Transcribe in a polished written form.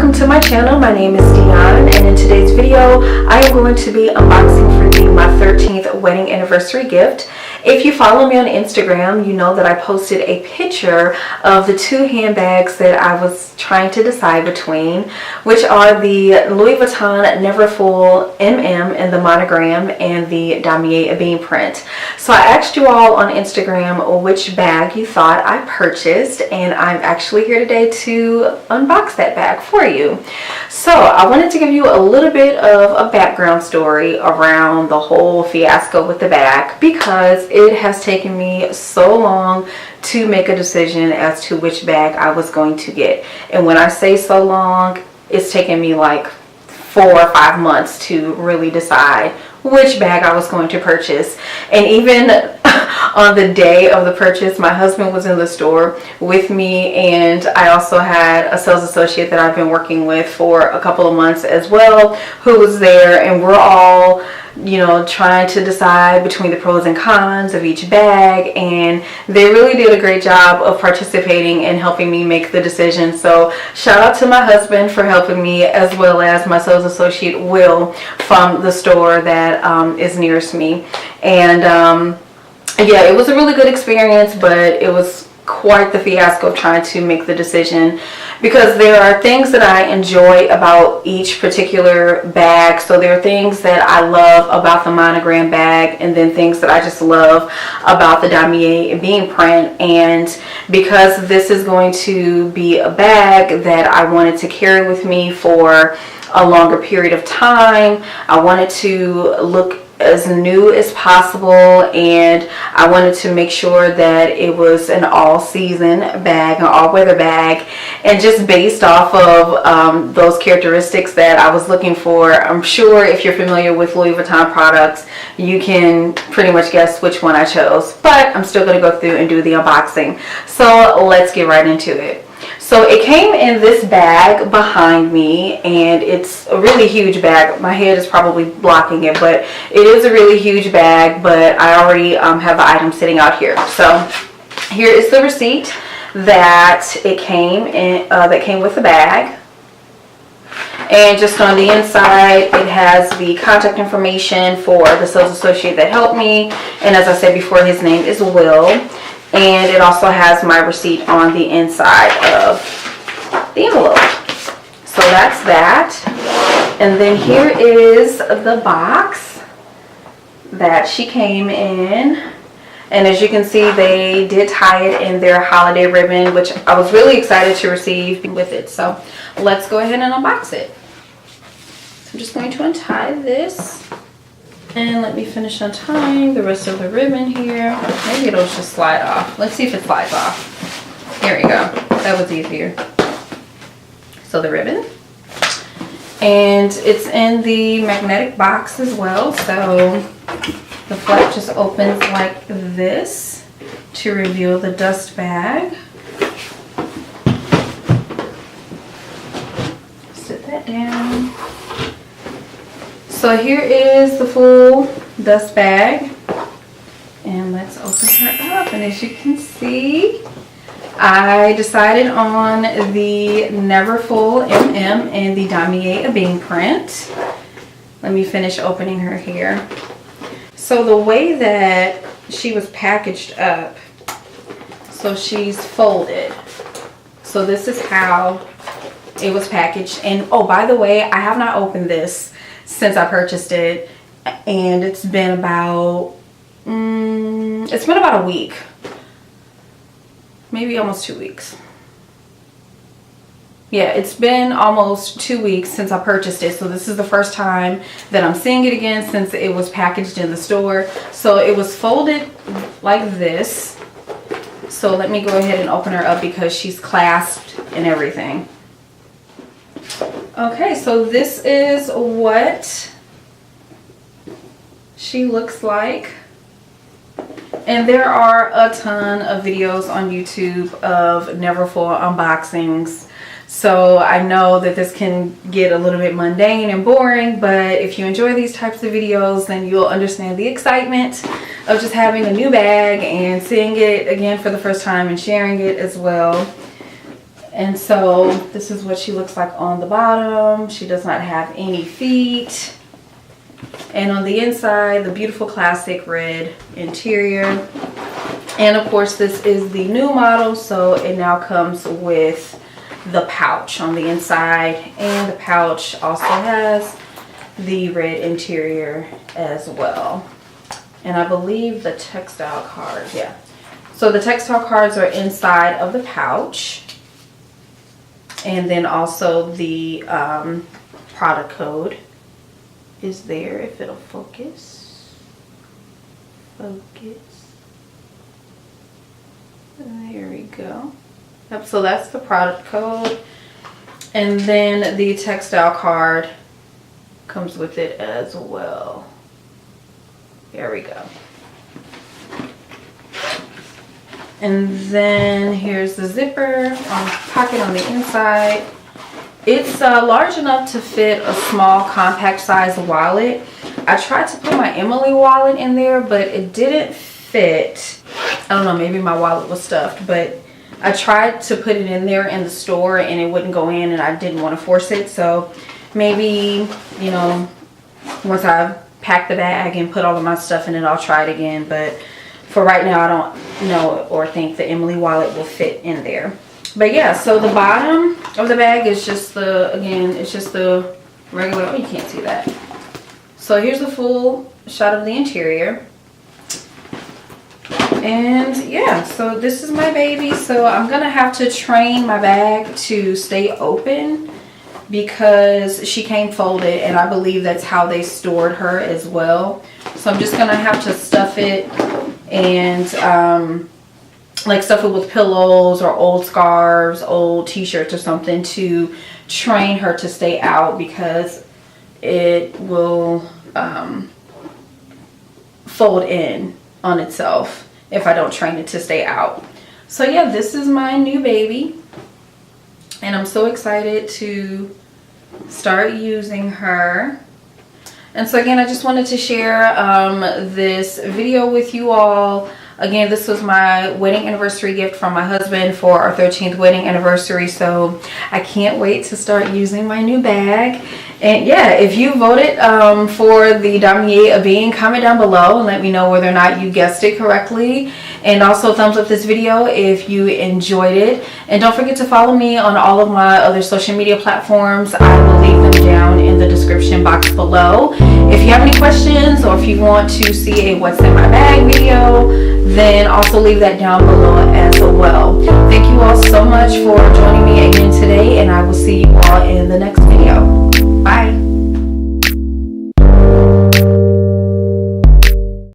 welcome to my channel. My name is Dionne, and in today's video I am going to be unboxing for you my 13th wedding anniversary gift. If you follow me on Instagram, you know that I posted a picture of the two handbags that I was trying to decide between, which are the Louis Vuitton Neverfull MM in the monogram and the Damier bean print. So I asked you all on Instagram which bag you thought I purchased, and I'm actually here today to unbox that bag for you. So I wanted to give you a little bit of a background story around the whole fiasco with the bag, because it has taken me so long to make a decision as to which bag I was going to get. And when I say so long, it's taken me like 4 or 5 months to really decide which bag I was going to purchase. And even on the day of the purchase, my husband was in the store with me, and I also had a sales associate that I've been working with for a couple of months as well, who was there, and we're all, you know, trying to decide between the pros and cons of each bag, and they really did a great job of participating and helping me make the decision. So shout out to my husband for helping me, as well as my sales associate Will from the store that is nearest me. And yeah, it was a really good experience, but it was quite the fiasco of trying to make the decision, because there are things that I enjoy about each particular bag. So there are things that I love about the monogram bag, and then things that I just love about the Damier bean print. And because this is going to be a bag that I wanted to carry with me for a longer period of time, I wanted to look as new as possible, and I wanted to make sure that it was an all-season bag, an all-weather bag. And just based off of those characteristics that I was looking for, I'm sure if you're familiar with Louis Vuitton products, you can pretty much guess which one I chose. But I'm still going to go through and do the unboxing. So let's get right into it. So it came in this bag behind me, and it's a really huge bag. My head is probably blocking it, but it is a really huge bag. But I already have the item sitting out here. So here is the receipt that it came in, that came with the bag. And just on the inside, it has the contact information for the sales associate that helped me, and as I said before, his name is Will. And it also has my receipt on the inside of the envelope. So that's that. And then here is the box that she came in. And as you can see, they did tie it in their holiday ribbon, which I was really excited to receive with it. So let's go ahead and unbox it. So I'm just going to untie this. And let me finish untying the rest of the ribbon here. Maybe it'll just slide off. Let's see if it slides off. Here we go. That was easier. So the ribbon. And it's in the magnetic box as well. So the flap just opens like this to reveal the dust bag. Sit that down. So here is the full dust bag, and let's open her up. And as you can see, I decided on the Neverfull MM and the Damier bean print. Let me finish opening her here. So the way that she was packaged up, so she's folded. So this is how it was packaged. And oh, by the way, I have not opened this since I purchased it, and it's been about a week, maybe almost 2 weeks. Yeah, it's been almost 2 weeks since I purchased it. So this is the first time that I'm seeing it again since it was packaged in the store. So it was folded like this. So let me go ahead and open her up, because she's clasped and everything. Okay, so this is what she looks like. And there are a ton of videos on YouTube of Neverfull unboxings. So I know that this can get a little bit mundane and boring, but if you enjoy these types of videos, then you'll understand the excitement of just having a new bag and seeing it again for the first time and sharing it as well. And so this is what she looks like on the bottom. She does not have any feet. And on the inside, the beautiful classic red interior. And of course, this is the new model, so it now comes with the pouch on the inside. And the pouch also has the red interior as well. And I believe the textile cards, yeah. So the textile cards are inside of the pouch. And then also the product code is there, if it'll focus. There we go. Yep, so that's the product code. And then the textile card comes with it as well. There we go. And then here's the zipper pocket on the inside. It's large enough to fit a small compact size wallet. I tried to put my Emily wallet in there, but it didn't fit. I don't know, maybe my wallet was stuffed, but I tried to put it in there in the store and it wouldn't go in, and I didn't want to force it. So maybe, you know, once I pack the bag and put all of my stuff in it, I'll try it again. But for right now, I don't know or think the Emily wallet will fit in there. But yeah, so the bottom of the bag is just the, again, it's just the regular, oh, you can't see that. So here's the full shot of the interior. And yeah, so this is my baby. So I'm gonna have to train my bag to stay open because she came folded, and I believe that's how they stored her as well. So I'm just gonna have to stuff it and like stuff it with pillows or old scarves, old t-shirts or something to train her to stay out, because it will fold in on itself if I don't train it to stay out. So yeah, this is my new baby, and I'm so excited to start using her. And so again, I just wanted to share this video with you all. Again, this was my wedding anniversary gift from my husband for our 13th wedding anniversary. So I can't wait to start using my new bag. And yeah, if you voted for the Damier a being, comment down below and let me know whether or not you guessed it correctly. And also thumbs up this video if you enjoyed it. And don't forget to follow me on all of my other social media platforms. I will leave them down in the description box below. If you have any questions, or if you want to see a what's in my bag video, then also leave that down below as well. Thank you all so much for joining me again today, and I will see you